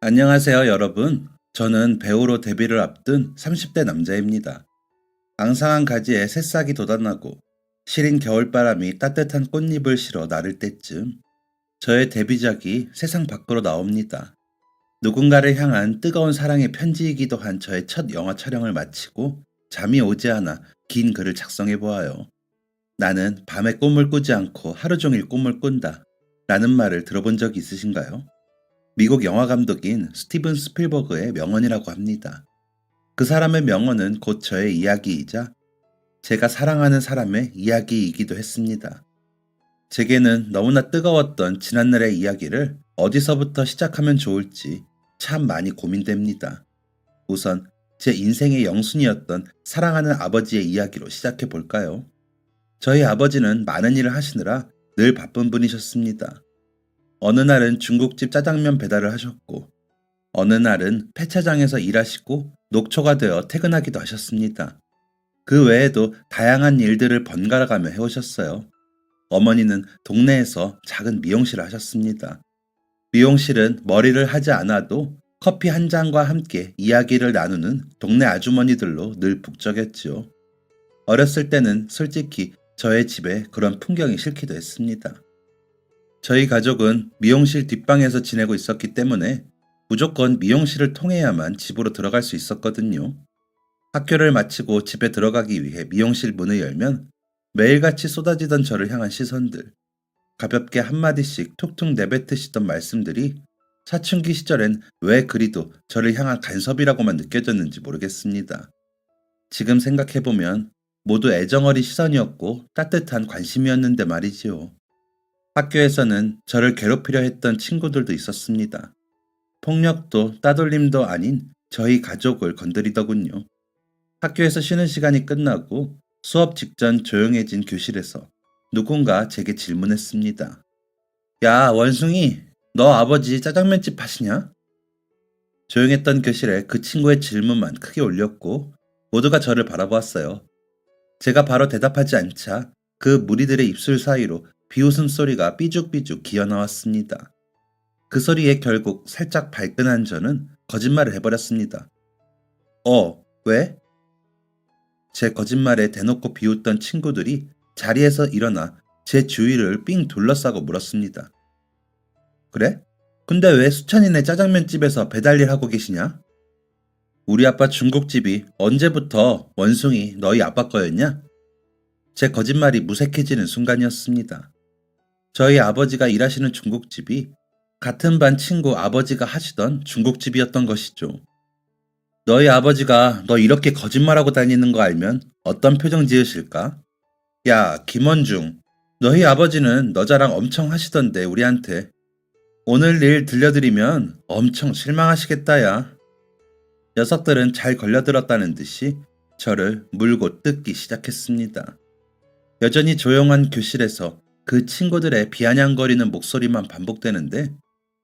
안녕하세요, 여러분. 저는 배우로 데뷔를 앞둔 30대 남자입니다. 앙상한 가지에 새싹이 돋아나고 시린 겨울바람이 따뜻한 꽃잎을 실어 나를 때쯤 저의 데뷔작이 세상 밖으로 나옵니다. 누군가를 향한 뜨거운 사랑의 편지이기도 한 저의 첫 영화 촬영을 마치고 잠이 오지 않아 긴 글을 작성해 보아요. 나는 밤에 꿈을 꾸지 않고 하루 종일 꿈을 꾼다. 라는 말을 들어본 적 있으신가요? 미국 영화 감독인 스티븐 스필버그의 명언이라고 합니다. 그 사람의 명언은 곧 저의 이야기이자 제가 사랑하는 사람의 이야기이기도 했습니다. 제게는 너무나 뜨거웠던 지난날의 이야기를 어디서부터 시작하면 좋을지 참 많이 고민됩니다. 우선 제 인생의 영순이었던 사랑하는 아버지의 이야기로 시작해 볼까요? 저희 아버지는 많은 일을 하시느라 늘 바쁜 분이셨습니다. 어느 날은 중국집 짜장면 배달을 하셨고, 어느 날은 폐차장에서 일하시고 녹초가 되어 퇴근하기도 하셨습니다. 그 외에도 다양한 일들을 번갈아가며 해오셨어요. 어머니는 동네에서 작은 미용실을 하셨습니다. 미용실은 머리를 하지 않아도 커피 한 잔과 함께 이야기를 나누는 동네 아주머니들로 늘 북적였지요. 어렸을 때는 솔직히 저의 집에 그런 풍경이 싫기도 했습니다. 저희 가족은 미용실 뒷방에서 지내고 있었기 때문에 무조건 미용실을 통해야만 집으로 들어갈 수 있었거든요. 학교를 마치고 집에 들어가기 위해 미용실 문을 열면 매일같이 쏟아지던 저를 향한 시선들, 가볍게 한마디씩 툭툭 내뱉으시던 말씀들이 사춘기 시절엔 왜 그리도 저를 향한 간섭이라고만 느껴졌는지 모르겠습니다. 지금 생각해보면 모두 애정어린 시선이었고 따뜻한 관심이었는데 말이지요. 학교에서는 저를 괴롭히려 했던 친구들도 있었습니다. 폭력도 따돌림도 아닌 저희 가족을 건드리더군요. 학교에서 쉬는 시간이 끝나고 수업 직전 조용해진 교실에서 누군가 제게 질문했습니다. 야, 원숭이, 너 아버지 짜장면집 하시냐? 조용했던 교실에 그 친구의 질문만 크게 울렸고 모두가 저를 바라보았어요. 제가 바로 대답하지 않자 그 무리들의 입술 사이로 비웃음 소리가 삐죽삐죽 기어나왔습니다. 그 소리에 결국 살짝 발끈한 저는 거짓말을 해버렸습니다. 왜? 제 거짓말에 대놓고 비웃던 친구들이 자리에서 일어나 제 주위를 삥 둘러싸고 물었습니다. 그래? 근데 왜 수천인의 짜장면집에서 배달일 하고 계시냐? 우리 아빠 중국집이 언제부터 원숭이 너희 아빠 거였냐? 제 거짓말이 무색해지는 순간이었습니다. 저희 아버지가 일하시는 중국집이 같은 반 친구 아버지가 하시던 중국집이었던 것이죠. 너희 아버지가 너 이렇게 거짓말하고 다니는 거 알면 어떤 표정 지으실까? 야, 김원중, 너희 아버지는 너 자랑 엄청 하시던데 우리한테. 오늘 일 들려드리면 엄청 실망하시겠다 야. 녀석들은 잘 걸려들었다는 듯이 저를 물고 뜯기 시작했습니다. 여전히 조용한 교실에서 그 친구들의 비아냥거리는 목소리만 반복되는데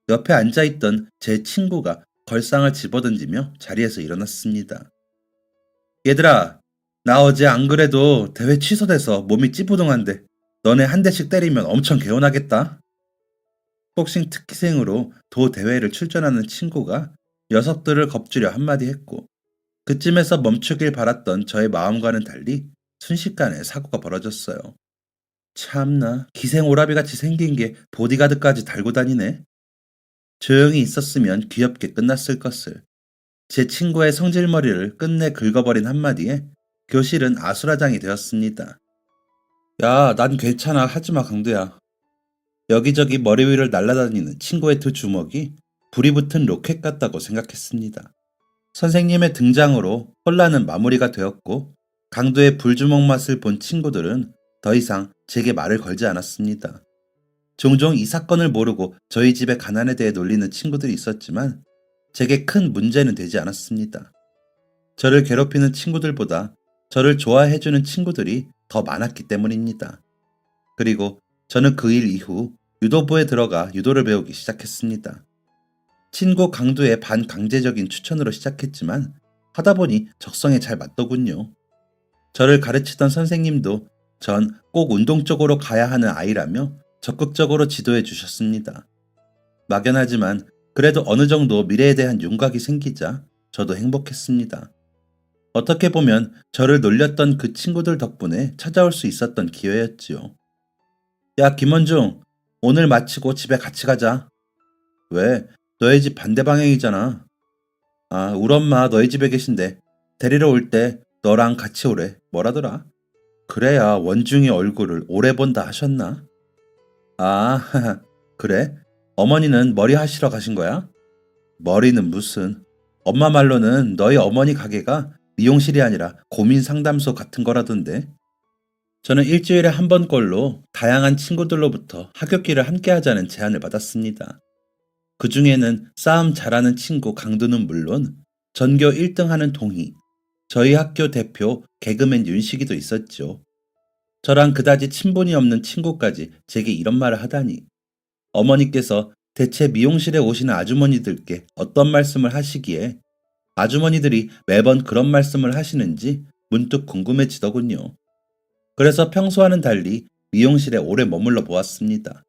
옆에 앉아있던 제 친구가 걸상을 집어던지며 자리에서 일어났습니다. 얘들아, 나 어제 안 그래도 대회 취소돼서 몸이 찌뿌둥한데 너네 한 대씩 때리면 엄청 개운하겠다. 복싱 특기생으로 도 대회를 출전하는 친구가 녀석들을 겁주려 한마디 했고 그쯤에서 멈추길 바랐던 저의 마음과는 달리 순식간에 사고가 벌어졌어요. 참나, 기생오라비같이 생긴 게 보디가드까지 달고 다니네. 조용히 있었으면 귀엽게 끝났을 것을. 제 친구의 성질머리를 끝내 긁어버린 한마디에 교실은 아수라장이 되었습니다. 야, 난 괜찮아. 하지마, 강도야. 여기저기 머리 위를 날아다니는 친구의 두 주먹이 불이 붙은 로켓 같다고 생각했습니다. 선생님의 등장으로 혼란은 마무리가 되었고 강도의 불주먹 맛을 본 친구들은 더 이상 제게 말을 걸지 않았습니다. 종종 이 사건을 모르고 저희 집의 가난에 대해 놀리는 친구들이 있었지만 제게 큰 문제는 되지 않았습니다. 저를 괴롭히는 친구들보다 저를 좋아해주는 친구들이 더 많았기 때문입니다. 그리고 저는 그 일 이후 유도부에 들어가 유도를 배우기 시작했습니다. 친구 강도의 반강제적인 추천으로 시작했지만 하다 보니 적성에 잘 맞더군요. 저를 가르치던 선생님도 전 꼭 운동 쪽으로 가야 하는 아이라며 적극적으로 지도해 주셨습니다. 막연하지만 그래도 어느 정도 미래에 대한 윤곽이 생기자 저도 행복했습니다. 어떻게 보면 저를 놀렸던 그 친구들 덕분에 찾아올 수 있었던 기회였지요. 야, 김원중, 오늘 마치고 집에 같이 가자. 왜? 너희 집 반대 방향이잖아. 아, 우리 엄마 너희 집에 계신데 데리러 올 때 너랑 같이 오래. 뭐라더라? 그래야 원중이 얼굴을 오래 본다 하셨나? 아, 그래? 어머니는 머리 하시러 가신 거야? 머리는 무슨? 엄마 말로는 너희 어머니 가게가 미용실이 아니라 고민 상담소 같은 거라던데. 저는 일주일에 한 번꼴로 다양한 친구들로부터 하굣길을 함께 하자는 제안을 받았습니다. 그 중에는 싸움 잘하는 친구 강두는 물론 전교 1등 하는 동희, 저희 학교 대표 개그맨 윤식이도 있었죠. 저랑 그다지 친분이 없는 친구까지 제게 이런 말을 하다니. 어머니께서 대체 미용실에 오시는 아주머니들께 어떤 말씀을 하시기에 아주머니들이 매번 그런 말씀을 하시는지 문득 궁금해지더군요. 그래서 평소와는 달리 미용실에 오래 머물러 보았습니다.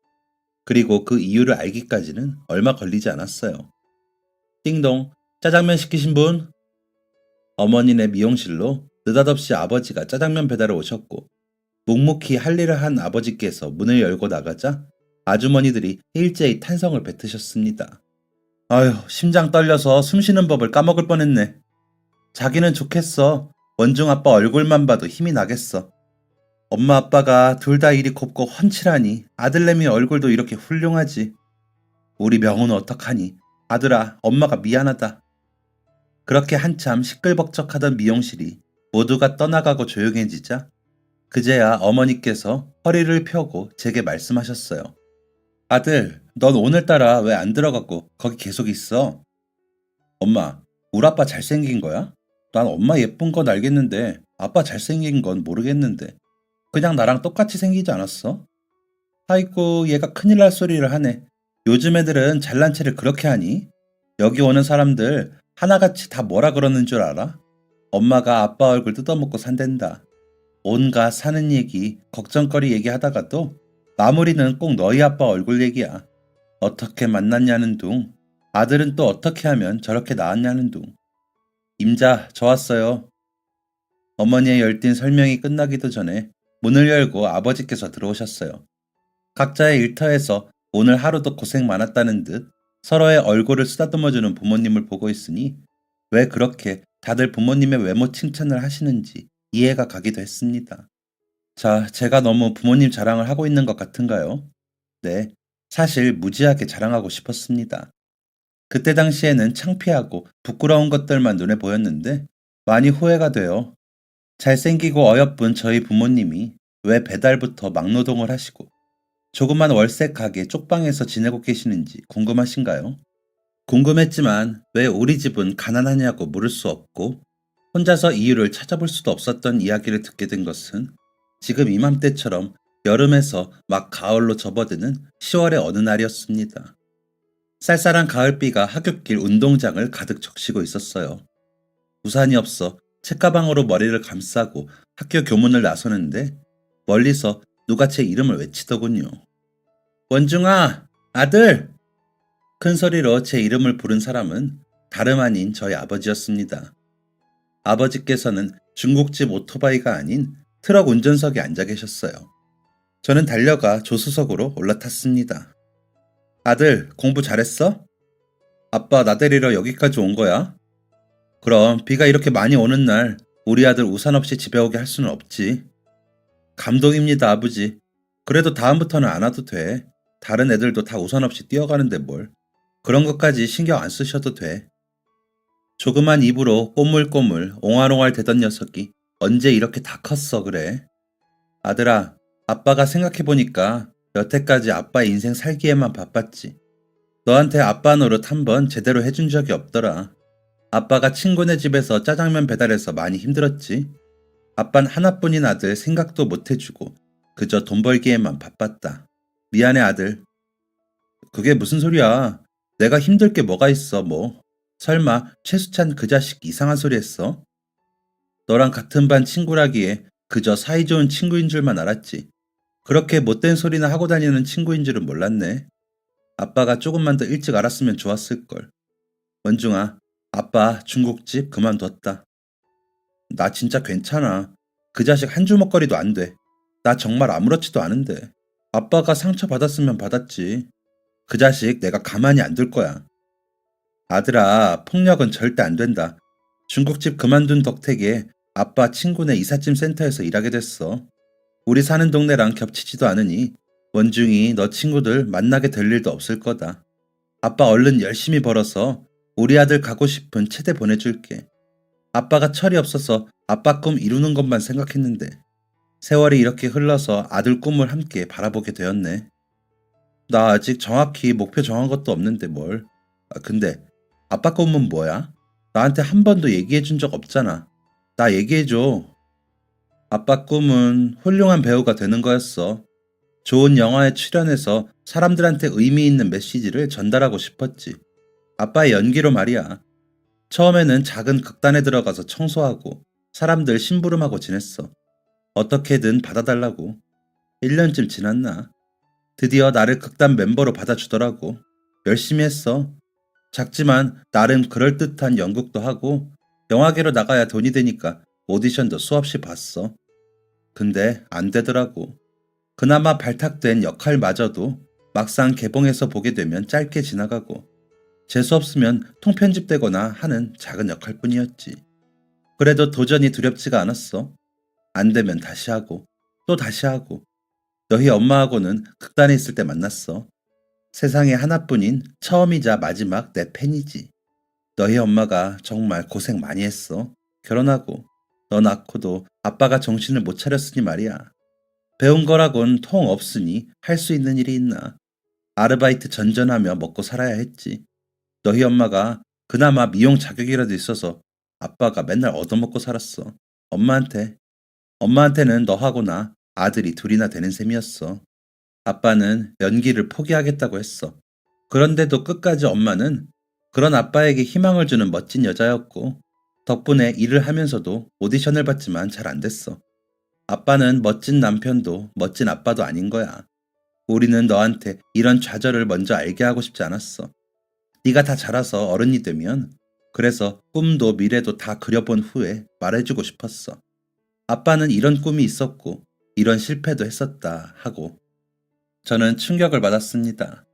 그리고 그 이유를 알기까지는 얼마 걸리지 않았어요. 띵동, 짜장면 시키신 분? 어머니네 미용실로 느닷없이 아버지가 짜장면 배달을 오셨고 묵묵히 할 일을 한 아버지께서 문을 열고 나가자 아주머니들이 일제히 탄성을 뱉으셨습니다. 아휴, 심장 떨려서 숨 쉬는 법을 까먹을 뻔했네. 자기는 좋겠어. 원중 아빠 얼굴만 봐도 힘이 나겠어. 엄마 아빠가 둘 다 일이 곱고 훤칠하니 아들내미 얼굴도 이렇게 훌륭하지. 우리 명호는 어떡하니? 아들아, 엄마가 미안하다. 그렇게 한참 시끌벅적하던 미용실이 모두가 떠나가고 조용해지자 그제야 어머니께서 허리를 펴고 제게 말씀하셨어요. 아들, 넌 오늘따라 왜 안 들어가고 거기 계속 있어? 엄마, 우리 아빠 잘생긴 거야? 난 엄마 예쁜 건 알겠는데 아빠 잘생긴 건 모르겠는데 그냥 나랑 똑같이 생기지 않았어? 아이고, 얘가 큰일 날 소리를 하네. 요즘 애들은 잘난 체를 그렇게 하니? 여기 오는 사람들 하나같이 다 뭐라 그러는 줄 알아? 엄마가 아빠 얼굴 뜯어먹고 산댄다. 온갖 사는 얘기, 걱정거리 얘기하다가도 마무리는 꼭 너희 아빠 얼굴 얘기야. 어떻게 만났냐는 둥, 아들은 또 어떻게 하면 저렇게 낳았냐는 둥. 임자, 저 왔어요. 어머니의 열띤 설명이 끝나기도 전에 문을 열고 아버지께서 들어오셨어요. 각자의 일터에서 오늘 하루도 고생 많았다는 듯 서로의 얼굴을 쓰다듬어주는 부모님을 보고 있으니 왜 그렇게 다들 부모님의 외모 칭찬을 하시는지 이해가 가기도 했습니다. 자, 제가 너무 부모님 자랑을 하고 있는 것 같은가요? 네, 사실 무지하게 자랑하고 싶었습니다. 그때 당시에는 창피하고 부끄러운 것들만 눈에 보였는데 많이 후회가 돼요. 잘생기고 어여쁜 저희 부모님이 왜 배달부터 막노동을 하시고 조그만 월세 가게 쪽방에서 지내고 계시는지 궁금하신가요? 궁금했지만 왜 우리 집은 가난하냐고 물을 수 없고 혼자서 이유를 찾아볼 수도 없었던 이야기를 듣게 된 것은 지금 이맘때처럼 여름에서 막 가을로 접어드는 10월의 어느 날이었습니다. 쌀쌀한 가을비가 하굣길 운동장을 가득 적시고 있었어요. 우산이 없어 책가방으로 머리를 감싸고 학교 교문을 나서는데 멀리서 누가 제 이름을 외치더군요. 원중아, 아들! 큰 소리로 제 이름을 부른 사람은 다름 아닌 저희 아버지였습니다. 아버지께서는 중국집 오토바이가 아닌 트럭 운전석에 앉아 계셨어요. 저는 달려가 조수석으로 올라탔습니다. 아들, 공부 잘했어? 아빠 나 데리러 여기까지 온 거야? 그럼 비가 이렇게 많이 오는 날 우리 아들 우산 없이 집에 오게 할 수는 없지. 감동입니다, 아버지. 그래도 다음부터는 안 와도 돼. 다른 애들도 다 우산 없이 뛰어가는데 뭘. 그런 것까지 신경 안 쓰셔도 돼. 조그만 입으로 꼬물꼬물 옹알옹알 대던 녀석이 언제 이렇게 다 컸어 그래. 아들아, 아빠가 생각해보니까 여태까지 아빠의 인생 살기에만 바빴지. 너한테 아빠 노릇 한 번 제대로 해준 적이 없더라. 아빠가 친구네 집에서 짜장면 배달해서 많이 힘들었지. 아빤 하나뿐인 아들 생각도 못 해주고 그저 돈 벌기에만 바빴다. 미안해 아들. 그게 무슨 소리야. 내가 힘들 게 뭐가 있어 뭐. 설마 최수찬 그 자식 이상한 소리 했어? 너랑 같은 반 친구라기에 그저 사이좋은 친구인 줄만 알았지. 그렇게 못된 소리나 하고 다니는 친구인 줄은 몰랐네. 아빠가 조금만 더 일찍 알았으면 좋았을걸. 원중아, 아빠 중국집 그만뒀다. 나 진짜 괜찮아. 그 자식 한 주먹거리도 안 돼. 나 정말 아무렇지도 않은데. 아빠가 상처받았으면 받았지. 그 자식 내가 가만히 안 둘 거야. 아들아, 폭력은 절대 안 된다. 중국집 그만둔 덕택에 아빠 친구네 이삿짐 센터에서 일하게 됐어. 우리 사는 동네랑 겹치지도 않으니 원중이 너 친구들 만나게 될 일도 없을 거다. 아빠 얼른 열심히 벌어서 우리 아들 가고 싶은 체대 보내줄게. 아빠가 철이 없어서 아빠 꿈 이루는 것만 생각했는데 세월이 이렇게 흘러서 아들 꿈을 함께 바라보게 되었네. 나 아직 정확히 목표 정한 것도 없는데 뭘. 근데 아빠 꿈은 뭐야? 나한테 한 번도 얘기해 준 적 없잖아. 나 얘기해 줘. 아빠 꿈은 훌륭한 배우가 되는 거였어. 좋은 영화에 출연해서 사람들한테 의미 있는 메시지를 전달하고 싶었지. 아빠의 연기로 말이야. 처음에는 작은 극단에 들어가서 청소하고 사람들 심부름하고 지냈어. 어떻게든 받아달라고. 1년쯤 지났나? 드디어 나를 극단 멤버로 받아주더라고. 열심히 했어. 작지만 나름 그럴듯한 연극도 하고 영화계로 나가야 돈이 되니까 오디션도 수없이 봤어. 근데 안 되더라고. 그나마 발탁된 역할마저도 막상 개봉해서 보게 되면 짧게 지나가고 재수 없으면 통편집되거나 하는 작은 역할뿐이었지. 그래도 도전이 두렵지가 않았어. 안 되면 다시 하고 또 다시 하고. 너희 엄마하고는 극단에 있을 때 만났어. 세상에 하나뿐인 처음이자 마지막 내 팬이지. 너희 엄마가 정말 고생 많이 했어. 결혼하고 너 낳고도 아빠가 정신을 못 차렸으니 말이야. 배운 거라곤 통 없으니 할 수 있는 일이 있나. 아르바이트 전전하며 먹고 살아야 했지. 너희 엄마가 그나마 미용 자격이라도 있어서 아빠가 맨날 얻어먹고 살았어. 엄마한테. 엄마한테는 너하고 나 아들이 둘이나 되는 셈이었어. 아빠는 연기를 포기하겠다고 했어. 그런데도 끝까지 엄마는 그런 아빠에게 희망을 주는 멋진 여자였고 덕분에 일을 하면서도 오디션을 봤지만 잘 안 됐어. 아빠는 멋진 남편도 멋진 아빠도 아닌 거야. 우리는 너한테 이런 좌절을 먼저 알게 하고 싶지 않았어. 네가 다 자라서 어른이 되면 그래서 꿈도 미래도 다 그려본 후에 말해주고 싶었어. 아빠는 이런 꿈이 있었고 이런 실패도 했었다 하고. 저는 충격을 받았습니다.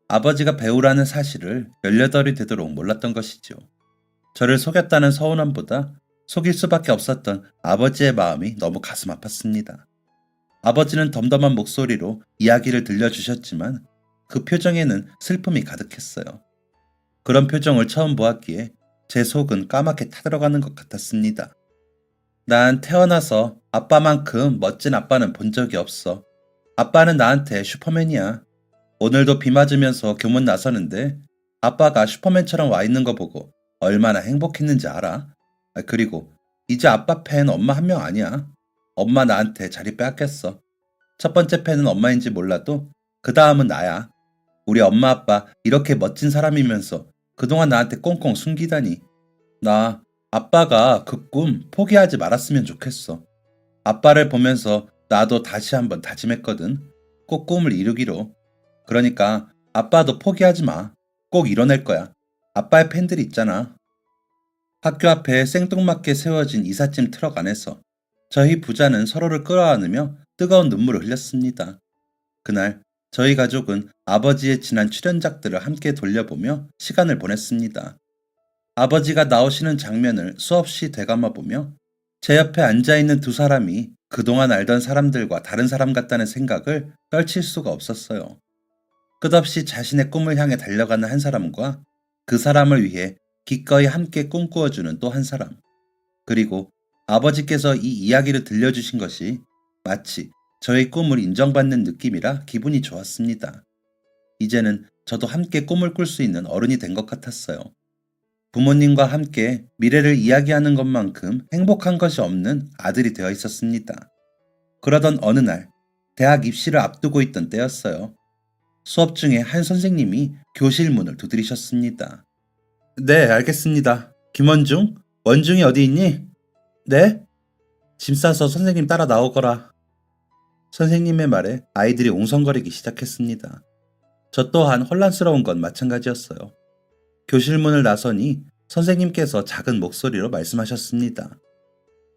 아버지가 배우라는 사실을 18이 되도록 몰랐던 것이죠. 저를 속였다는 서운함보다 속일 수밖에 없었던 아버지의 마음이 너무 가슴 아팠습니다. 아버지는 덤덤한 목소리로 이야기를 들려주셨지만 그 표정에는 슬픔이 가득했어요. 그런 표정을 처음 보았기에 제 속은 까맣게 타들어가는 것 같았습니다. 난 태어나서 아빠만큼 멋진 아빠는 본 적이 없어. 아빠는 나한테 슈퍼맨이야. 오늘도 비 맞으면서 교문 나서는데 아빠가 슈퍼맨처럼 와 있는 거 보고 얼마나 행복했는지 알아? 그리고 이제 아빠 팬 엄마 한 명 아니야. 엄마 나한테 자리 빼앗겼어. 첫 번째 팬은 엄마인지 몰라도 그 다음은 나야. 우리 엄마 아빠 이렇게 멋진 사람이면서 그동안 나한테 꽁꽁 숨기다니. 나 아빠가 그 꿈 포기하지 말았으면 좋겠어. 아빠를 보면서 나도 다시 한번 다짐했거든. 꼭 꿈을 이루기로. 그러니까 아빠도 포기하지 마. 꼭 이뤄낼 거야. 아빠의 팬들이 있잖아. 학교 앞에 생뚱맞게 세워진 이삿짐 트럭 안에서 저희 부자는 서로를 끌어안으며 뜨거운 눈물을 흘렸습니다. 그날 저희 가족은 아버지의 지난 출연작들을 함께 돌려보며 시간을 보냈습니다. 아버지가 나오시는 장면을 수없이 되감아보며 제 옆에 앉아있는 두 사람이 그동안 알던 사람들과 다른 사람 같다는 생각을 떨칠 수가 없었어요. 끝없이 자신의 꿈을 향해 달려가는 한 사람과 그 사람을 위해 기꺼이 함께 꿈꾸어주는 또 한 사람. 그리고 아버지께서 이 이야기를 들려주신 것이 마치 저의 꿈을 인정받는 느낌이라 기분이 좋았습니다. 이제는 저도 함께 꿈을 꿀 수 있는 어른이 된 것 같았어요. 부모님과 함께 미래를 이야기하는 것만큼 행복한 것이 없는 아들이 되어 있었습니다. 그러던 어느 날 대학 입시를 앞두고 있던 때였어요. 수업 중에 한 선생님이 교실 문을 두드리셨습니다. 네, 알겠습니다. 김원중? 원중이 어디 있니? 네? 짐 싸서 선생님 따라 나오거라. 선생님의 말에 아이들이 웅성거리기 시작했습니다. 저 또한 혼란스러운 건 마찬가지였어요. 교실 문을 나서니 선생님께서 작은 목소리로 말씀하셨습니다.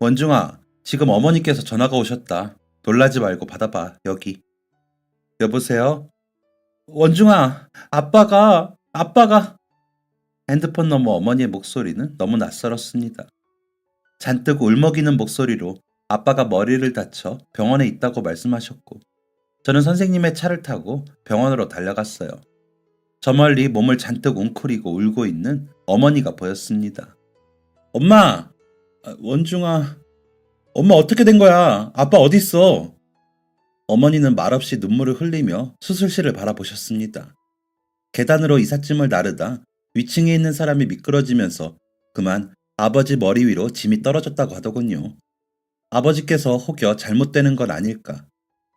원중아, 지금 어머니께서 전화가 오셨다. 놀라지 말고 받아봐, 여기. 여보세요? 원중아, 아빠가. 핸드폰 너머 어머니의 목소리는 너무 낯설었습니다. 잔뜩 울먹이는 목소리로 아빠가 머리를 다쳐 병원에 있다고 말씀하셨고, 저는 선생님의 차를 타고 병원으로 달려갔어요. 저 멀리 몸을 잔뜩 웅크리고 울고 있는 어머니가 보였습니다. 엄마! 원중아, 엄마 어떻게 된 거야? 아빠 어딨어? 어머니는 말없이 눈물을 흘리며 수술실을 바라보셨습니다. 계단으로 이삿짐을 나르다 위층에 있는 사람이 미끄러지면서 그만 아버지 머리 위로 짐이 떨어졌다고 하더군요. 아버지께서 혹여 잘못되는 건 아닐까.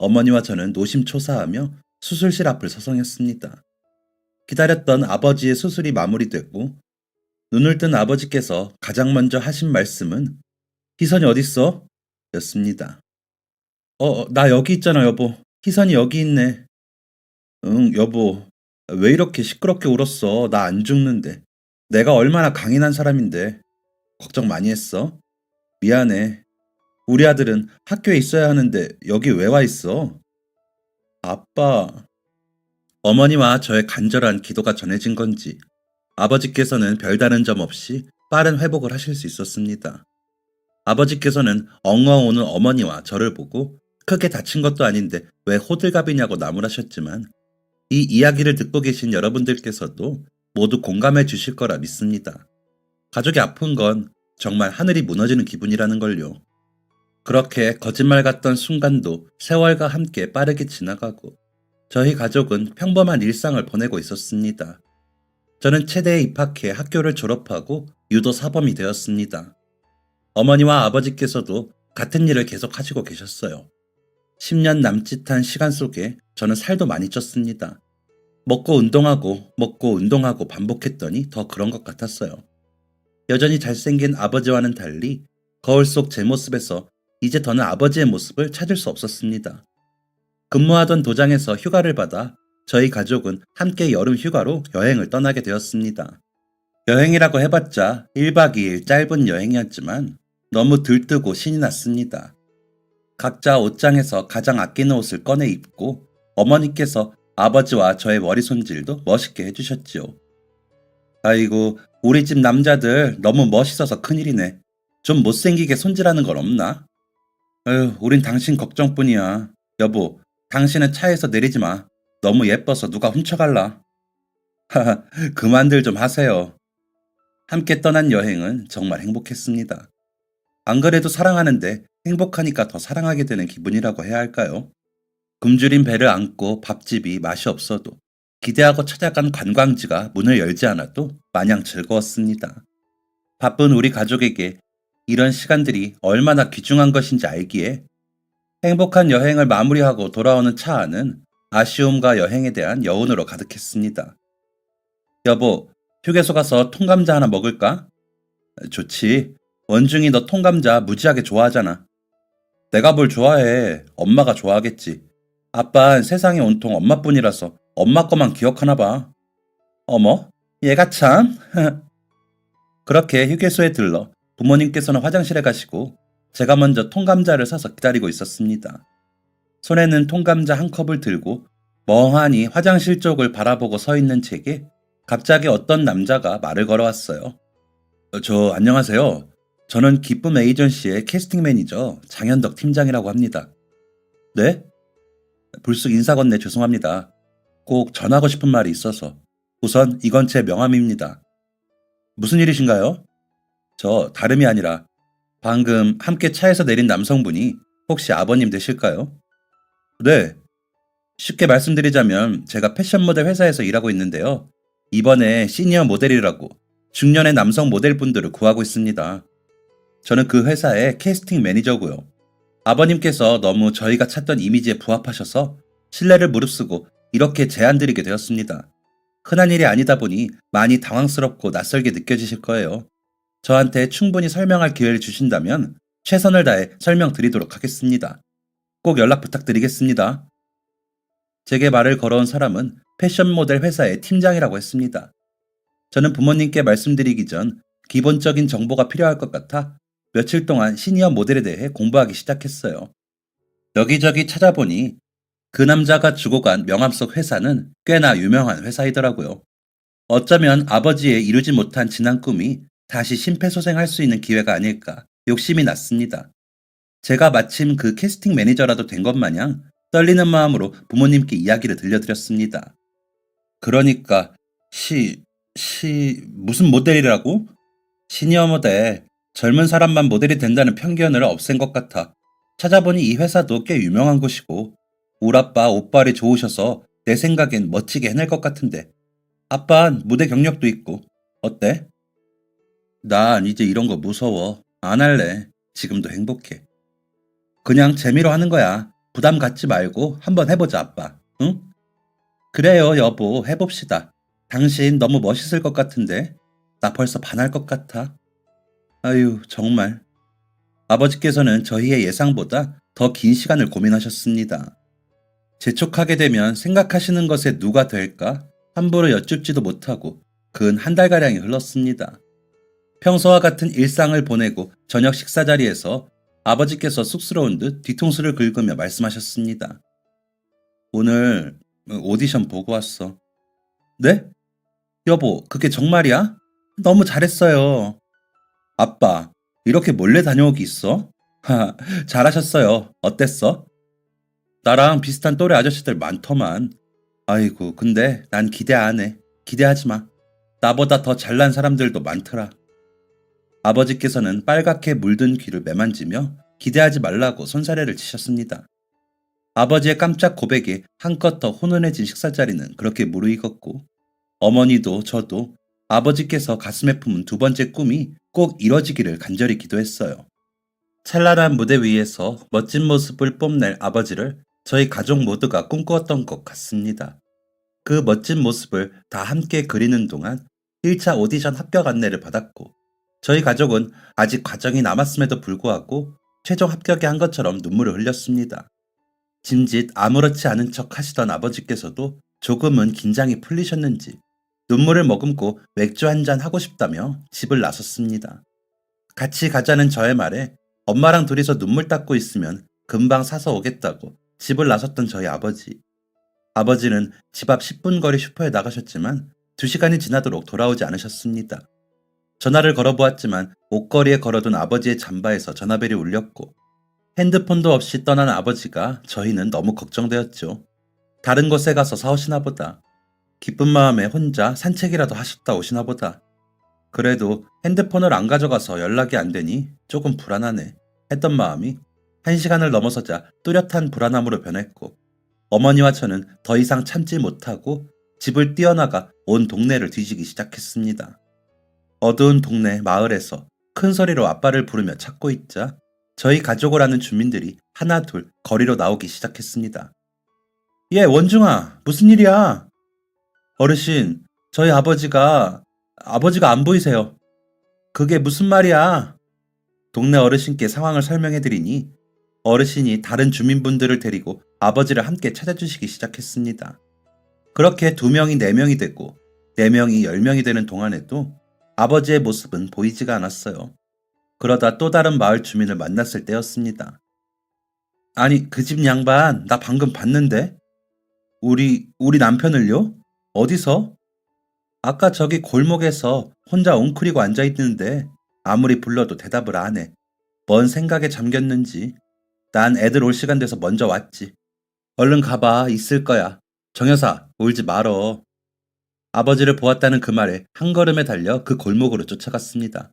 어머니와 저는 노심초사하며 수술실 앞을 서성였습니다. 기다렸던 아버지의 수술이 마무리됐고 눈을 뜬 아버지께서 가장 먼저 하신 말씀은 희선이 어딨어? 였습니다. 나 여기 있잖아, 여보. 희선이 여기 있네. 응, 여보. 왜 이렇게 시끄럽게 울었어? 나 안 죽는데. 내가 얼마나 강인한 사람인데. 걱정 많이 했어? 미안해. 우리 아들은 학교에 있어야 하는데 여기 왜 와 있어? 아빠. 어머니와 저의 간절한 기도가 전해진 건지 아버지께서는 별다른 점 없이 빠른 회복을 하실 수 있었습니다. 아버지께서는 엉엉 우는 어머니와 저를 보고 크게 다친 것도 아닌데 왜 호들갑이냐고 나무라셨지만 이 이야기를 듣고 계신 여러분들께서도 모두 공감해 주실 거라 믿습니다. 가족이 아픈 건 정말 하늘이 무너지는 기분이라는 걸요. 그렇게 거짓말 같던 순간도 세월과 함께 빠르게 지나가고 저희 가족은 평범한 일상을 보내고 있었습니다. 저는 체대에 입학해 학교를 졸업하고 유도 사범이 되었습니다. 어머니와 아버지께서도 같은 일을 계속 하시고 계셨어요. 10년 남짓한 시간 속에 저는 살도 많이 쪘습니다. 먹고 운동하고 반복했더니 더 그런 것 같았어요. 여전히 잘생긴 아버지와는 달리 거울 속 제 모습에서 이제 더는 아버지의 모습을 찾을 수 없었습니다. 근무하던 도장에서 휴가를 받아 저희 가족은 함께 여름 휴가로 여행을 떠나게 되었습니다. 여행이라고 해봤자 1박 2일 짧은 여행이었지만 너무 들뜨고 신이 났습니다. 각자 옷장에서 가장 아끼는 옷을 꺼내 입고 어머니께서 아버지와 저의 머리 손질도 멋있게 해주셨지요. 아이고, 우리 집 남자들 너무 멋있어서 큰일이네. 좀 못생기게 손질하는 건 없나? 에휴, 우린 당신 걱정뿐이야. 여보, 당신은 차에서 내리지 마. 너무 예뻐서 누가 훔쳐갈라. 하하, 그만들 좀 하세요. 함께 떠난 여행은 정말 행복했습니다. 안 그래도 사랑하는데 행복하니까 더 사랑하게 되는 기분이라고 해야 할까요? 굶주린 배를 안고 밥집이 맛이 없어도 기대하고 찾아간 관광지가 문을 열지 않아도 마냥 즐거웠습니다. 바쁜 우리 가족에게 이런 시간들이 얼마나 귀중한 것인지 알기에 행복한 여행을 마무리하고 돌아오는 차 안은 아쉬움과 여행에 대한 여운으로 가득했습니다. 여보, 휴게소 가서 통감자 하나 먹을까? 좋지. 원중이 너 통감자 무지하게 좋아하잖아. 내가 뭘 좋아해. 엄마가 좋아하겠지. 아빤 세상에 온통 엄마뿐이라서 엄마 거만 기억하나 봐. 어머, 얘가 참. 그렇게 휴게소에 들러 부모님께서는 화장실에 가시고 제가 먼저 통감자를 사서 기다리고 있었습니다. 손에는 통감자 한 컵을 들고 멍하니 화장실 쪽을 바라보고 서 있는 제게 갑자기 어떤 남자가 말을 걸어왔어요. 안녕하세요. 저는 기쁨 에이전시의 캐스팅 매니저 장현덕 팀장이라고 합니다. 네? 불쑥 인사 건네 죄송합니다. 꼭 전하고 싶은 말이 있어서. 우선 이건 제 명함입니다. 무슨 일이신가요? 저 다름이 아니라 방금 함께 차에서 내린 남성분이 혹시 아버님 되실까요? 네. 쉽게 말씀드리자면 제가 패션 모델 회사에서 일하고 있는데요. 이번에 시니어 모델이라고 중년의 남성 모델분들을 구하고 있습니다. 저는 그 회사의 캐스팅 매니저고요. 아버님께서 너무 저희가 찾던 이미지에 부합하셔서 신뢰를 무릅쓰고 이렇게 제안드리게 되었습니다. 흔한 일이 아니다 보니 많이 당황스럽고 낯설게 느껴지실 거예요. 저한테 충분히 설명할 기회를 주신다면 최선을 다해 설명드리도록 하겠습니다. 꼭 연락 부탁드리겠습니다. 제게 말을 걸어온 사람은 패션 모델 회사의 팀장이라고 했습니다. 저는 부모님께 말씀드리기 전 기본적인 정보가 필요할 것 같아 며칠 동안 시니어 모델에 대해 공부하기 시작했어요. 여기저기 찾아보니 그 남자가 주고 간 명함 속 회사는 꽤나 유명한 회사이더라고요. 어쩌면 아버지의 이루지 못한 지난 꿈이 다시 심폐소생할 수 있는 기회가 아닐까 욕심이 났습니다. 제가 마침 그 캐스팅 매니저라도 된 것 마냥 떨리는 마음으로 부모님께 이야기를 들려드렸습니다. 그러니까 무슨 모델이라고? 시니어 모델, 젊은 사람만 모델이 된다는 편견을 없앤 것 같아. 찾아보니 이 회사도 꽤 유명한 곳이고 울 아빠 옷발이 좋으셔서 내 생각엔 멋지게 해낼 것 같은데 아빤 무대 경력도 있고 어때? 난 이제 이런 거 무서워. 안 할래. 지금도 행복해. 그냥 재미로 하는 거야. 부담 갖지 말고 한번 해보자, 아빠. 응? 그래요, 여보. 해봅시다. 당신 너무 멋있을 것 같은데. 나 벌써 반할 것 같아. 아유, 정말. 아버지께서는 저희의 예상보다 더 긴 시간을 고민하셨습니다. 재촉하게 되면 생각하시는 것에 누가 될까? 함부로 여쭙지도 못하고 근 한 달가량이 흘렀습니다. 평소와 같은 일상을 보내고 저녁 식사 자리에서 아버지께서 쑥스러운 듯 뒤통수를 긁으며 말씀하셨습니다. 오늘 오디션 보고 왔어. 네? 여보, 그게 정말이야? 너무 잘했어요. 아빠, 이렇게 몰래 다녀오기 있어? 하, 잘하셨어요. 어땠어? 나랑 비슷한 또래 아저씨들 많더만. 아이고, 근데 난 기대 안 해. 기대하지 마. 나보다 더 잘난 사람들도 많더라. 아버지께서는 빨갛게 물든 귀를 매만지며 기대하지 말라고 손사래를 치셨습니다. 아버지의 깜짝 고백에 한껏 더 훈훈해진 식사자리는 그렇게 무르익었고 어머니도 저도 아버지께서 가슴에 품은 두 번째 꿈이 꼭 이뤄지기를 간절히 기도했어요. 찬란한 무대 위에서 멋진 모습을 뽐낼 아버지를 저희 가족 모두가 꿈꾸었던 것 같습니다. 그 멋진 모습을 다 함께 그리는 동안 1차 오디션 합격 안내를 받았고 저희 가족은 아직 과정이 남았음에도 불구하고 최종 합격에 한 것처럼 눈물을 흘렸습니다. 짐짓 아무렇지 않은 척 하시던 아버지께서도 조금은 긴장이 풀리셨는지 눈물을 머금고 맥주 한잔 하고 싶다며 집을 나섰습니다. 같이 가자는 저의 말에 엄마랑 둘이서 눈물 닦고 있으면 금방 사서 오겠다고 집을 나섰던 저희 아버지. 아버지는 집 앞 10분 거리 슈퍼에 나가셨지만 2시간이 지나도록 돌아오지 않으셨습니다. 전화를 걸어보았지만 옷걸이에 걸어둔 아버지의 잠바에서 전화벨이 울렸고 핸드폰도 없이 떠난 아버지가 저희는 너무 걱정되었죠. 다른 곳에 가서 사오시나 보다. 기쁜 마음에 혼자 산책이라도 하셨다 오시나 보다. 그래도 핸드폰을 안 가져가서 연락이 안 되니 조금 불안하네 했던 마음이 1시간을 넘어서자 뚜렷한 불안함으로 변했고 어머니와 저는 더 이상 참지 못하고 집을 뛰어나가 온 동네를 뒤지기 시작했습니다. 어두운 동네 마을에서 큰 소리로 아빠를 부르며 찾고 있자 저희 가족을 아는 주민들이 하나 둘 거리로 나오기 시작했습니다. 예, 원중아, 무슨 일이야? 어르신, 저희 아버지가 안 보이세요. 그게 무슨 말이야? 동네 어르신께 상황을 설명해드리니 어르신이 다른 주민분들을 데리고 아버지를 함께 찾아주시기 시작했습니다. 그렇게 2명이 4명이 되고 4명이 10명이 되는 동안에도 아버지의 모습은 보이지가 않았어요. 그러다 또 다른 마을 주민을 만났을 때였습니다. 아니, 그 집 양반 나 방금 봤는데? 우리 남편을요? 어디서? 아까 저기 골목에서 혼자 웅크리고 앉아있는데 아무리 불러도 대답을 안 해. 뭔 생각에 잠겼는지. 난 애들 올 시간 돼서 먼저 왔지. 얼른 가봐. 있을 거야. 정여사, 울지 말어. 아버지를 보았다는 그 말에 한 걸음에 달려 그 골목으로 쫓아갔습니다.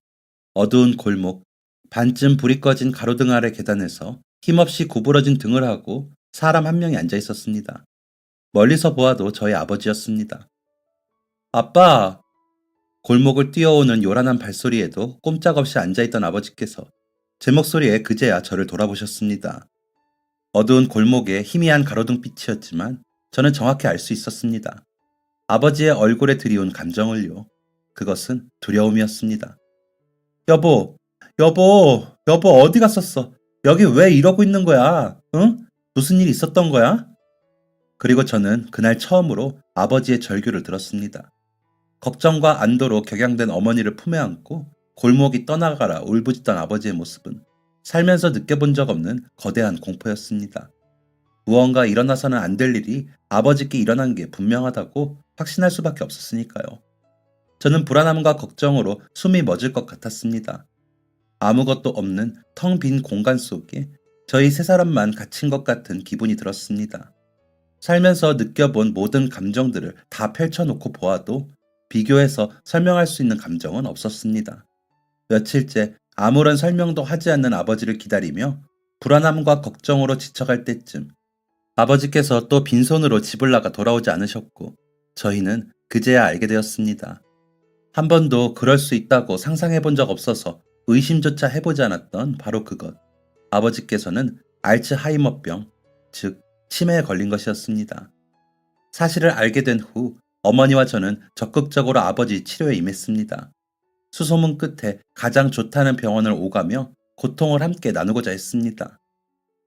어두운 골목, 반쯤 불이 꺼진 가로등 아래 계단에서 힘없이 구부러진 등을 하고 사람 한 명이 앉아 있었습니다. 멀리서 보아도 저희 아버지였습니다. 아빠! 골목을 뛰어오는 요란한 발소리에도 꼼짝없이 앉아있던 아버지께서 제 목소리에 그제야 저를 돌아보셨습니다. 어두운 골목에 희미한 가로등빛이었지만 저는 정확히 알 수 있었습니다. 아버지의 얼굴에 드리운 감정을요. 그것은 두려움이었습니다. 여보 어디 갔었어? 여기 왜 이러고 있는 거야? 응? 무슨 일 있었던 거야? 그리고 저는 그날 처음으로 아버지의 절규를 들었습니다. 걱정과 안도로 격양된 어머니를 품에 안고 골목이 떠나가라 울부짖던 아버지의 모습은 살면서 느껴본 적 없는 거대한 공포였습니다. 무언가 일어나서는 안 될 일이 아버지께 일어난 게 분명하다고 확신할 수밖에 없었으니까요. 저는 불안함과 걱정으로 숨이 멎을 것 같았습니다. 아무것도 없는 텅 빈 공간 속에 저희 세 사람만 갇힌 것 같은 기분이 들었습니다. 살면서 느껴본 모든 감정들을 다 펼쳐놓고 보아도 비교해서 설명할 수 있는 감정은 없었습니다. 며칠째 아무런 설명도 하지 않는 아버지를 기다리며 불안함과 걱정으로 지쳐갈 때쯤 아버지께서 또 빈손으로 집을 나가 돌아오지 않으셨고 저희는 그제야 알게 되었습니다. 한 번도 그럴 수 있다고 상상해 본 적 없어서 의심조차 해보지 않았던 바로 그것. 아버지께서는 알츠하이머병, 즉 치매에 걸린 것이었습니다. 사실을 알게 된 후 어머니와 저는 적극적으로 아버지 치료에 임했습니다. 수소문 끝에 가장 좋다는 병원을 오가며 고통을 함께 나누고자 했습니다.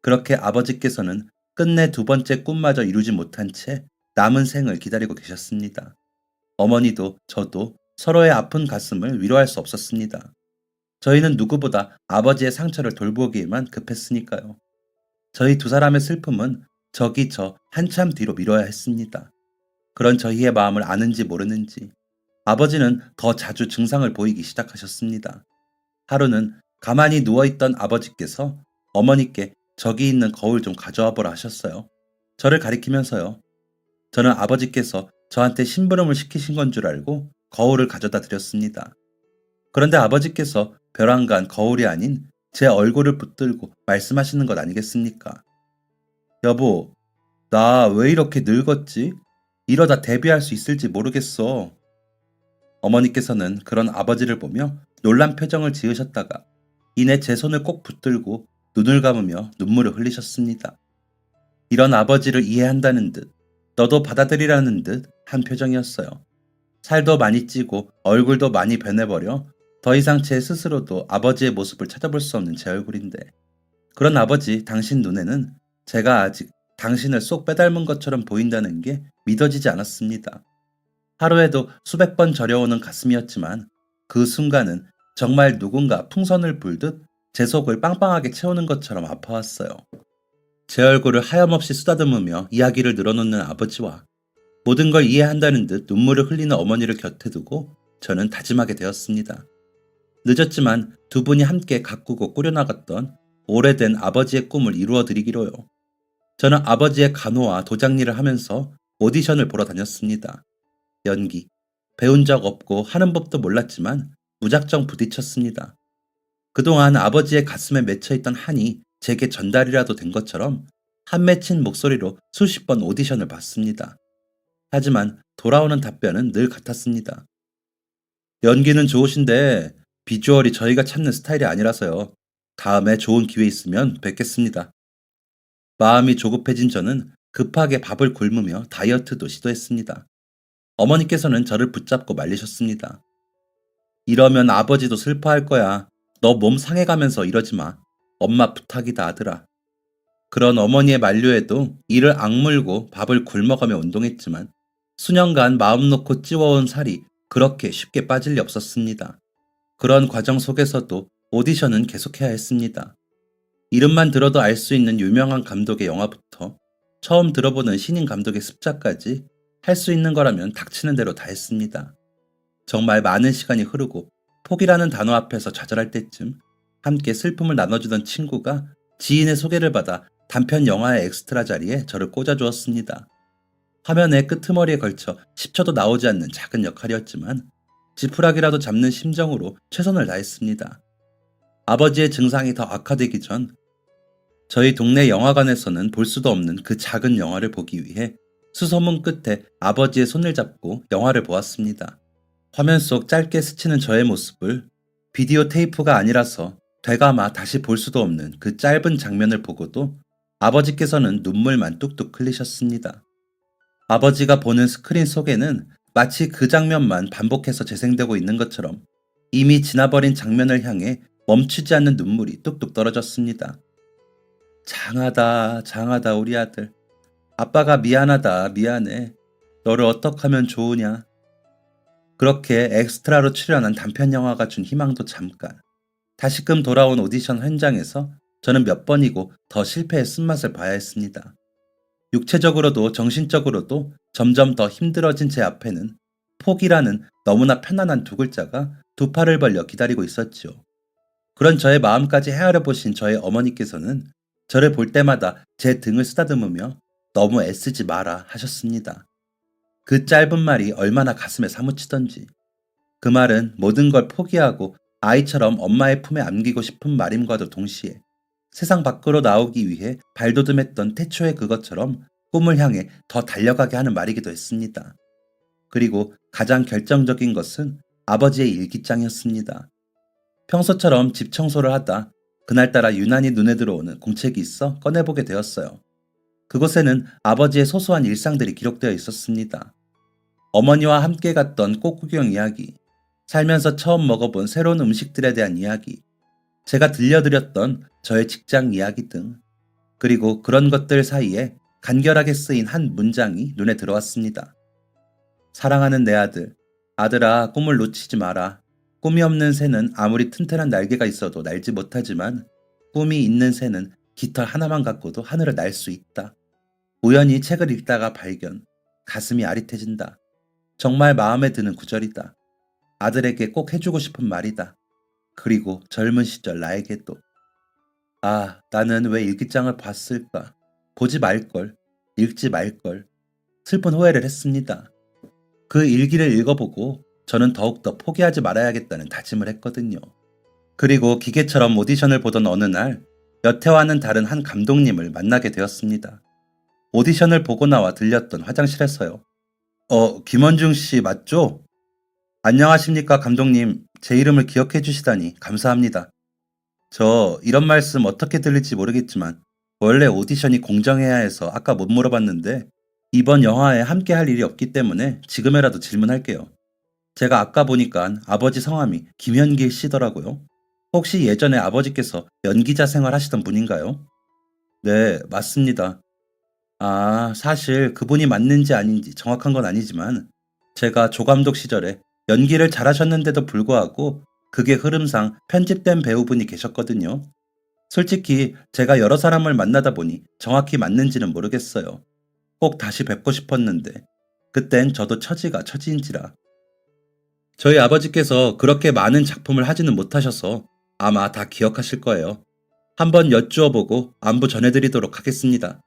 그렇게 아버지께서는 끝내 두 번째 꿈마저 이루지 못한 채 남은 생을 기다리고 계셨습니다. 어머니도 저도 서로의 아픈 가슴을 위로할 수 없었습니다. 저희는 누구보다 아버지의 상처를 돌보기에만 급했으니까요. 저희 두 사람의 슬픔은 저기 저 한참 뒤로 미뤄야 했습니다. 그런 저희의 마음을 아는지 모르는지 아버지는 더 자주 증상을 보이기 시작하셨습니다. 하루는 가만히 누워있던 아버지께서 어머니께 저기 있는 거울 좀 가져와 보라 하셨어요. 저를 가리키면서요. 저는 아버지께서 저한테 심부름을 시키신 건 줄 알고 거울을 가져다 드렸습니다. 그런데 아버지께서 벼랑간 거울이 아닌 제 얼굴을 붙들고 말씀하시는 것 아니겠습니까? 여보, 나 왜 이렇게 늙었지? 이러다 데뷔할 수 있을지 모르겠어. 어머니께서는 그런 아버지를 보며 놀란 표정을 지으셨다가 이내 제 손을 꼭 붙들고 눈을 감으며 눈물을 흘리셨습니다. 이런 아버지를 이해한다는 듯, 너도 받아들이라는 듯 한 표정이었어요. 살도 많이 찌고 얼굴도 많이 변해버려 더 이상 제 스스로도 아버지의 모습을 찾아볼 수 없는 제 얼굴인데 그런 아버지 당신 눈에는 제가 아직 당신을 쏙 빼닮은 것처럼 보인다는 게 믿어지지 않았습니다. 하루에도 수백 번 저려오는 가슴이었지만 그 순간은 정말 누군가 풍선을 불듯 제 속을 빵빵하게 채우는 것처럼 아파왔어요. 제 얼굴을 하염없이 쓰다듬으며 이야기를 늘어놓는 아버지와 모든 걸 이해한다는 듯 눈물을 흘리는 어머니를 곁에 두고 저는 다짐하게 되었습니다. 늦었지만 두 분이 함께 가꾸고 꾸려나갔던 오래된 아버지의 꿈을 이루어드리기로요. 저는 아버지의 간호와 도장일을 하면서 오디션을 보러 다녔습니다. 연기, 배운 적 없고 하는 법도 몰랐지만 무작정 부딪혔습니다. 그동안 아버지의 가슴에 맺혀있던 한이 제게 전달이라도 된 것처럼 한 맺힌 목소리로 수십 번 오디션을 봤습니다. 하지만 돌아오는 답변은 늘 같았습니다. 연기는 좋으신데 비주얼이 저희가 찾는 스타일이 아니라서요. 다음에 좋은 기회 있으면 뵙겠습니다. 마음이 조급해진 저는 급하게 밥을 굶으며 다이어트도 시도했습니다. 어머니께서는 저를 붙잡고 말리셨습니다. 이러면 아버지도 슬퍼할 거야. 너 몸 상해가면서 이러지 마. 엄마 부탁이다 아들아. 그런 어머니의 만류에도 이를 악물고 밥을 굶어가며 운동했지만 수년간 마음 놓고 찌워온 살이 그렇게 쉽게 빠질 리 없었습니다. 그런 과정 속에서도 오디션은 계속해야 했습니다. 이름만 들어도 알 수 있는 유명한 감독의 영화부터 처음 들어보는 신인 감독의 습작까지 할 수 있는 거라면 닥치는 대로 다 했습니다. 정말 많은 시간이 흐르고 포기라는 단어 앞에서 좌절할 때쯤 함께 슬픔을 나눠주던 친구가 지인의 소개를 받아 단편 영화의 엑스트라 자리에 저를 꽂아주었습니다. 화면의 끄트머리에 걸쳐 10초도 나오지 않는 작은 역할이었지만 지푸라기라도 잡는 심정으로 최선을 다했습니다. 아버지의 증상이 더 악화되기 전 저희 동네 영화관에서는 볼 수도 없는 그 작은 영화를 보기 위해 수소문 끝에 아버지의 손을 잡고 영화를 보았습니다. 화면 속 짧게 스치는 저의 모습을 비디오 테이프가 아니라서 되감아 다시 볼 수도 없는 그 짧은 장면을 보고도 아버지께서는 눈물만 뚝뚝 흘리셨습니다. 아버지가 보는 스크린 속에는 마치 그 장면만 반복해서 재생되고 있는 것처럼 이미 지나버린 장면을 향해 멈추지 않는 눈물이 뚝뚝 떨어졌습니다. 장하다, 장하다 우리 아들. 아빠가 미안하다, 미안해. 너를 어떻게 하면 좋으냐. 그렇게 엑스트라로 출연한 단편 영화가 준 희망도 잠깐. 다시금 돌아온 오디션 현장에서 저는 몇 번이고 더 실패의 쓴맛을 봐야 했습니다. 육체적으로도 정신적으로도 점점 더 힘들어진 제 앞에는 포기라는 너무나 편안한 두 글자가 두 팔을 벌려 기다리고 있었지요. 그런 저의 마음까지 헤아려 보신 저의 어머니께서는 저를 볼 때마다 제 등을 쓰다듬으며 너무 애쓰지 마라 하셨습니다. 그 짧은 말이 얼마나 가슴에 사무치던지. 그 말은 모든 걸 포기하고 아이처럼 엄마의 품에 안기고 싶은 말임과도 동시에 세상 밖으로 나오기 위해 발돋움했던 태초의 그것처럼 꿈을 향해 더 달려가게 하는 말이기도 했습니다. 그리고 가장 결정적인 것은 아버지의 일기장이었습니다. 평소처럼 집 청소를 하다 그날따라 유난히 눈에 들어오는 공책이 있어 꺼내보게 되었어요. 그곳에는 아버지의 소소한 일상들이 기록되어 있었습니다. 어머니와 함께 갔던 꽃구경 이야기, 살면서 처음 먹어본 새로운 음식들에 대한 이야기, 제가 들려드렸던 저의 직장 이야기 등, 그리고 그런 것들 사이에 간결하게 쓰인 한 문장이 눈에 들어왔습니다. 사랑하는 내 아들, 아들아 꿈을 놓치지 마라. 꿈이 없는 새는 아무리 튼튼한 날개가 있어도 날지 못하지만 꿈이 있는 새는 깃털 하나만 갖고도 하늘을 날 수 있다. 우연히 책을 읽다가 발견, 가슴이 아릿해진다. 정말 마음에 드는 구절이다. 아들에게 꼭 해주고 싶은 말이다. 그리고 젊은 시절 나에게도. 아, 나는 왜 일기장을 봤을까? 보지 말걸, 읽지 말걸. 슬픈 후회를 했습니다. 그 일기를 읽어보고 저는 더욱더 포기하지 말아야겠다는 다짐을 했거든요. 그리고 기계처럼 오디션을 보던 어느 날 여태와는 다른 한 감독님을 만나게 되었습니다. 오디션을 보고 나와 들렸던 화장실에서요. 김원중 씨 맞죠? 안녕하십니까 감독님. 제 이름을 기억해 주시다니 감사합니다. 저 이런 말씀 어떻게 들릴지 모르겠지만 원래 오디션이 공정해야 해서 아까 못 물어봤는데 이번 영화에 함께 할 일이 없기 때문에 지금이라도 질문할게요. 제가 아까 보니까 아버지 성함이 김현길 씨더라고요. 혹시 예전에 아버지께서 연기자 생활하시던 분인가요? 네, 맞습니다. 아, 사실 그분이 맞는지 아닌지 정확한 건 아니지만 제가 조감독 시절에 연기를 잘하셨는데도 불구하고 그게 흐름상 편집된 배우분이 계셨거든요. 솔직히 제가 여러 사람을 만나다 보니 정확히 맞는지는 모르겠어요. 꼭 다시 뵙고 싶었는데 그땐 저도 처지가 처지인지라. 저희 아버지께서 그렇게 많은 작품을 하지는 못하셔서 아마 다 기억하실 거예요. 한번 여쭈어 보고 안부 전해드리도록 하겠습니다.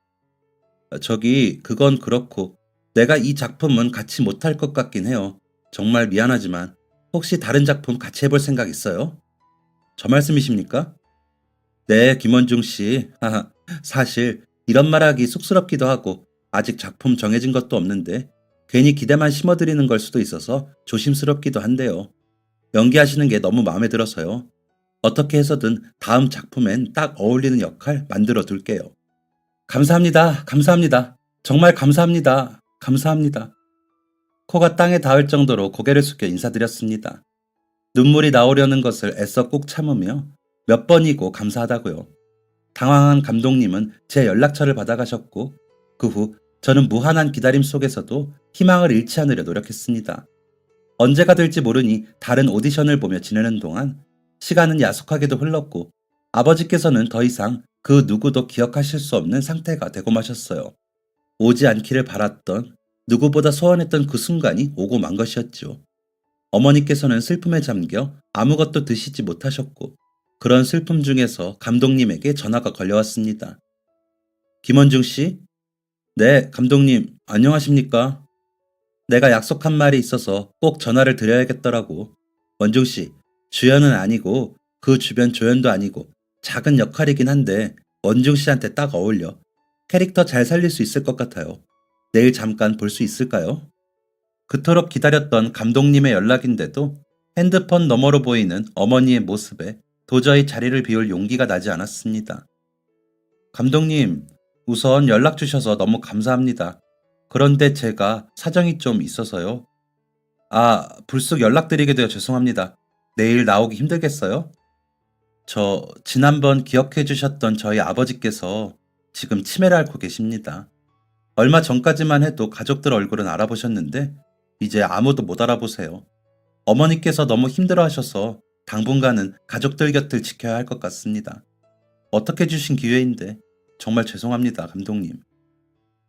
그건 그렇고 내가 이 작품은 같이 못할 것 같긴 해요. 정말 미안하지만 혹시 다른 작품 같이 해볼 생각 있어요? 저 말씀이십니까? 네, 김원중 씨. 사실 이런 말하기 쑥스럽기도 하고 아직 작품 정해진 것도 없는데 괜히 기대만 심어드리는 걸 수도 있어서 조심스럽기도 한데요. 연기하시는 게 너무 마음에 들어서요. 어떻게 해서든 다음 작품엔 딱 어울리는 역할 만들어 둘게요. 감사합니다. 감사합니다. 정말 감사합니다. 감사합니다. 코가 땅에 닿을 정도로 고개를 숙여 인사드렸습니다. 눈물이 나오려는 것을 애써 꾹 참으며 몇 번이고 감사하다고요. 당황한 감독님은 제 연락처를 받아가셨고 그 후 저는 무한한 기다림 속에서도 희망을 잃지 않으려 노력했습니다. 언제가 될지 모르니 다른 오디션을 보며 지내는 동안 시간은 야속하게도 흘렀고 아버지께서는 더 이상 그 누구도 기억하실 수 없는 상태가 되고 마셨어요. 오지 않기를 바랐던 누구보다 소원했던 그 순간이 오고 만 것이었죠. 어머니께서는 슬픔에 잠겨 아무것도 드시지 못하셨고 그런 슬픔 중에서 감독님에게 전화가 걸려왔습니다. 김원중 씨? 네, 감독님, 안녕하십니까? 내가 약속한 말이 있어서 꼭 전화를 드려야겠더라고. 원중 씨, 주연은 아니고 그 주변 조연도 아니고 작은 역할이긴 한데 원중 씨한테 딱 어울려. 캐릭터 잘 살릴 수 있을 것 같아요. 내일 잠깐 볼 수 있을까요? 그토록 기다렸던 감독님의 연락인데도 핸드폰 너머로 보이는 어머니의 모습에 도저히 자리를 비울 용기가 나지 않았습니다. 감독님, 우선 연락 주셔서 너무 감사합니다. 그런데 제가 사정이 좀 있어서요. 아, 불쑥 연락드리게 되어 죄송합니다. 내일 나오기 힘들겠어요? 지난번 기억해 주셨던 저희 아버지께서 지금 치매를 앓고 계십니다. 얼마 전까지만 해도 가족들 얼굴은 알아보셨는데 이제 아무도 못 알아보세요. 어머니께서 너무 힘들어하셔서 당분간은 가족들 곁을 지켜야 할 것 같습니다. 어떻게 주신 기회인데 정말 죄송합니다, 감독님.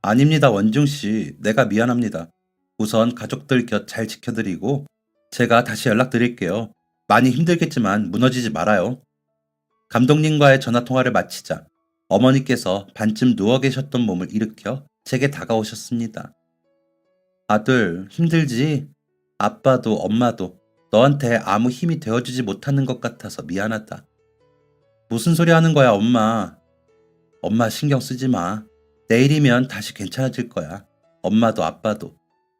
아닙니다, 원중 씨. 내가 미안합니다. 우선 가족들 곁 잘 지켜드리고 제가 다시 연락드릴게요. 많이 힘들겠지만 무너지지 말아요. 감독님과의 전화통화를 마치자 어머니께서 반쯤 누워 계셨던 몸을 일으켜 제게 다가오셨습니다. 아들, 힘들지? 아빠도 엄마도 너한테 아무 힘이 되어주지 못하는 것 같아서 미안하다. 무슨 소리 하는 거야, 엄마? 엄마 신경 쓰지 마. 내일이면 다시 괜찮아질 거야. 엄마도 아빠도.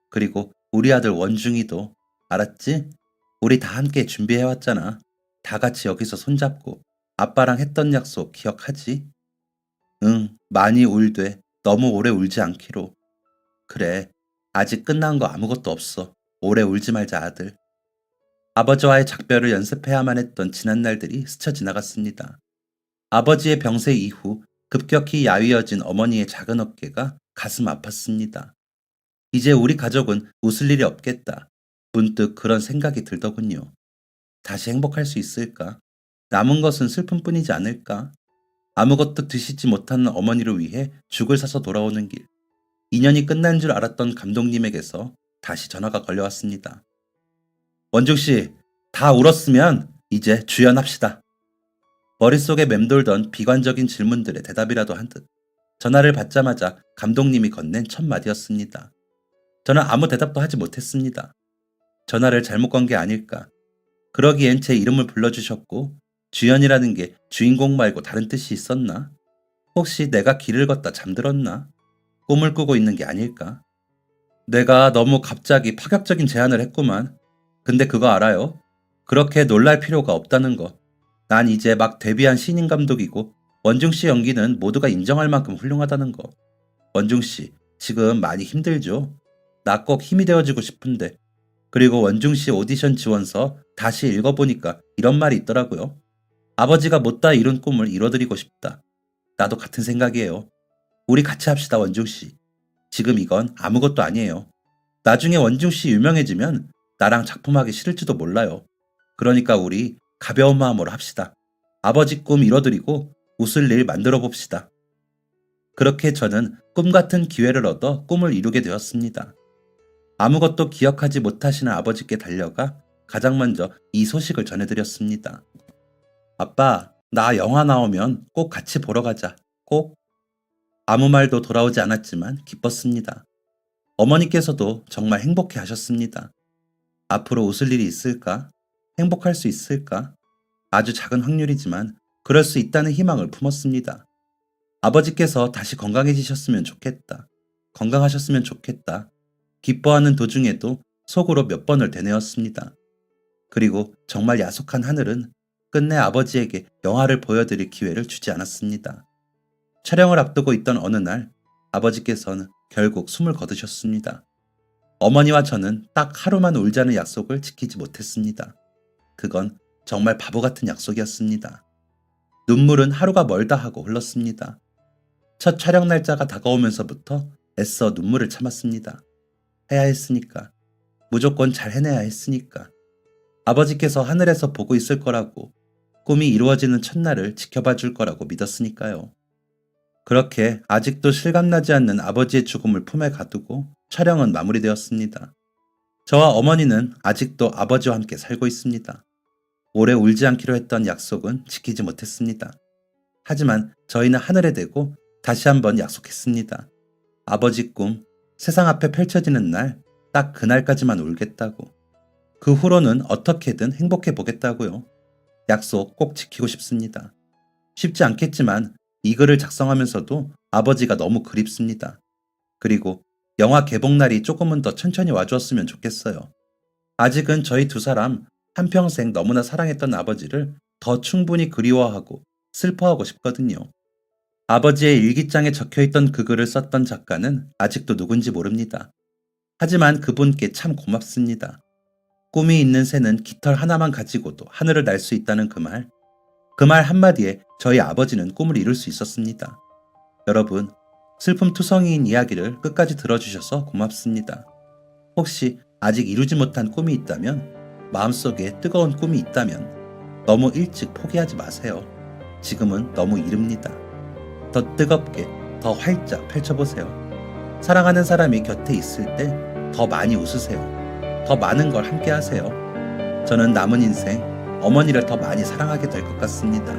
그리고 우리 아들 원중이도. 알았지? 우리 다 함께 준비해왔잖아. 다 같이 여기서 손잡고 아빠랑 했던 약속 기억하지? 응, 많이 울되 너무 오래 울지 않기로. 그래, 아직 끝난 거 아무것도 없어. 오래 울지 말자, 아들. 아버지와의 작별을 연습해야만 했던 지난 날들이 스쳐 지나갔습니다. 아버지의 병세 이후 급격히 야위어진 어머니의 작은 어깨가 가슴 아팠습니다. 이제 우리 가족은 웃을 일이 없겠다. 문득 그런 생각이 들더군요. 다시 행복할 수 있을까? 남은 것은 슬픔뿐이지 않을까? 아무것도 드시지 못하는 어머니를 위해 죽을 사서 돌아오는 길. 인연이 끝난 줄 알았던 감독님에게서 다시 전화가 걸려왔습니다. 원중씨, 다 울었으면 이제 주연합시다. 머릿속에 맴돌던 비관적인 질문들의 대답이라도 한 듯 전화를 받자마자 감독님이 건넨 첫 마디였습니다. 저는 아무 대답도 하지 못했습니다. 전화를 잘못 건 게 아닐까. 그러기엔 제 이름을 불러주셨고 주연이라는 게 주인공 말고 다른 뜻이 있었나? 혹시 내가 길을 걷다 잠들었나? 꿈을 꾸고 있는 게 아닐까? 내가 너무 갑자기 파격적인 제안을 했구만. 근데 그거 알아요? 그렇게 놀랄 필요가 없다는 거. 난 이제 막 데뷔한 신인 감독이고 원중 씨 연기는 모두가 인정할 만큼 훌륭하다는 거. 원중 씨, 지금 많이 힘들죠? 나 꼭 힘이 되어주고 싶은데. 그리고 원중 씨 오디션 지원서 다시 읽어보니까 이런 말이 있더라고요. 아버지가 못다 이룬 꿈을 이뤄드리고 싶다. 나도 같은 생각이에요. 우리 같이 합시다, 원중 씨. 지금 이건 아무것도 아니에요. 나중에 원중 씨 유명해지면 나랑 작품하기 싫을지도 몰라요. 그러니까 우리 가벼운 마음으로 합시다. 아버지 꿈 이뤄드리고 웃을 일 만들어 봅시다. 그렇게 저는 꿈 같은 기회를 얻어 꿈을 이루게 되었습니다. 아무것도 기억하지 못하시는 아버지께 달려가 가장 먼저 이 소식을 전해드렸습니다. 아빠, 나 영화 나오면 꼭 같이 보러 가자. 꼭. 아무 말도 돌아오지 않았지만 기뻤습니다. 어머니께서도 정말 행복해 하셨습니다. 앞으로 웃을 일이 있을까? 행복할 수 있을까? 아주 작은 확률이지만 그럴 수 있다는 희망을 품었습니다. 아버지께서 다시 건강해지셨으면 좋겠다. 건강하셨으면 좋겠다. 기뻐하는 도중에도 속으로 몇 번을 되뇌었습니다. 그리고 정말 야속한 하늘은 끝내 아버지에게 영화를 보여드릴 기회를 주지 않았습니다. 촬영을 앞두고 있던 어느 날 아버지께서는 결국 숨을 거두셨습니다. 어머니와 저는 딱 하루만 울자는 약속을 지키지 못했습니다. 그건 정말 바보 같은 약속이었습니다. 눈물은 하루가 멀다 하고 흘렀습니다. 첫 촬영 날짜가 다가오면서부터 애써 눈물을 참았습니다. 해야 했으니까. 무조건 잘 해내야 했으니까. 아버지께서 하늘에서 보고 있을 거라고, 꿈이 이루어지는 첫날을 지켜봐 줄 거라고 믿었으니까요. 그렇게 아직도 실감나지 않는 아버지의 죽음을 품에 가두고 촬영은 마무리되었습니다. 저와 어머니는 아직도 아버지와 함께 살고 있습니다. 오래 울지 않기로 했던 약속은 지키지 못했습니다. 하지만 저희는 하늘에 대고 다시 한번 약속했습니다. 아버지 꿈, 세상 앞에 펼쳐지는 날, 딱 그날까지만 울겠다고. 그 후로는 어떻게든 행복해 보겠다고요. 약속 꼭 지키고 싶습니다. 쉽지 않겠지만 이 글을 작성하면서도 아버지가 너무 그립습니다. 그리고 영화 개봉날이 조금은 더 천천히 와주었으면 좋겠어요. 아직은 저희 두 사람 한평생 너무나 사랑했던 아버지를 더 충분히 그리워하고 슬퍼하고 싶거든요. 아버지의 일기장에 적혀있던 그 글을 썼던 작가는 아직도 누군지 모릅니다. 하지만 그분께 참 고맙습니다. 꿈이 있는 새는 깃털 하나만 가지고도 하늘을 날 수 있다는 그 말. 그 말 한마디에 저희 아버지는 꿈을 이룰 수 있었습니다. 여러분, 슬픔투성이인 이야기를 끝까지 들어주셔서 고맙습니다. 혹시 아직 이루지 못한 꿈이 있다면, 마음속에 뜨거운 꿈이 있다면 너무 일찍 포기하지 마세요. 지금은 너무 이릅니다. 더 뜨겁게, 더 활짝 펼쳐보세요. 사랑하는 사람이 곁에 있을 때 더 많이 웃으세요. 더 많은 걸 함께 하세요. 저는 남은 인생 어머니를 더 많이 사랑하게 될 것 같습니다.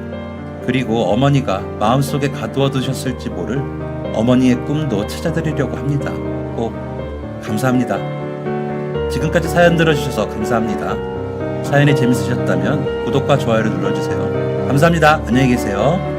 그리고 어머니가 마음속에 가두어 두셨을지 모를 어머니의 꿈도 찾아드리려고 합니다. 꼭 감사합니다. 지금까지 사연 들어주셔서 감사합니다. 사연이 재밌으셨다면 구독과 좋아요를 눌러주세요. 감사합니다. 안녕히 계세요.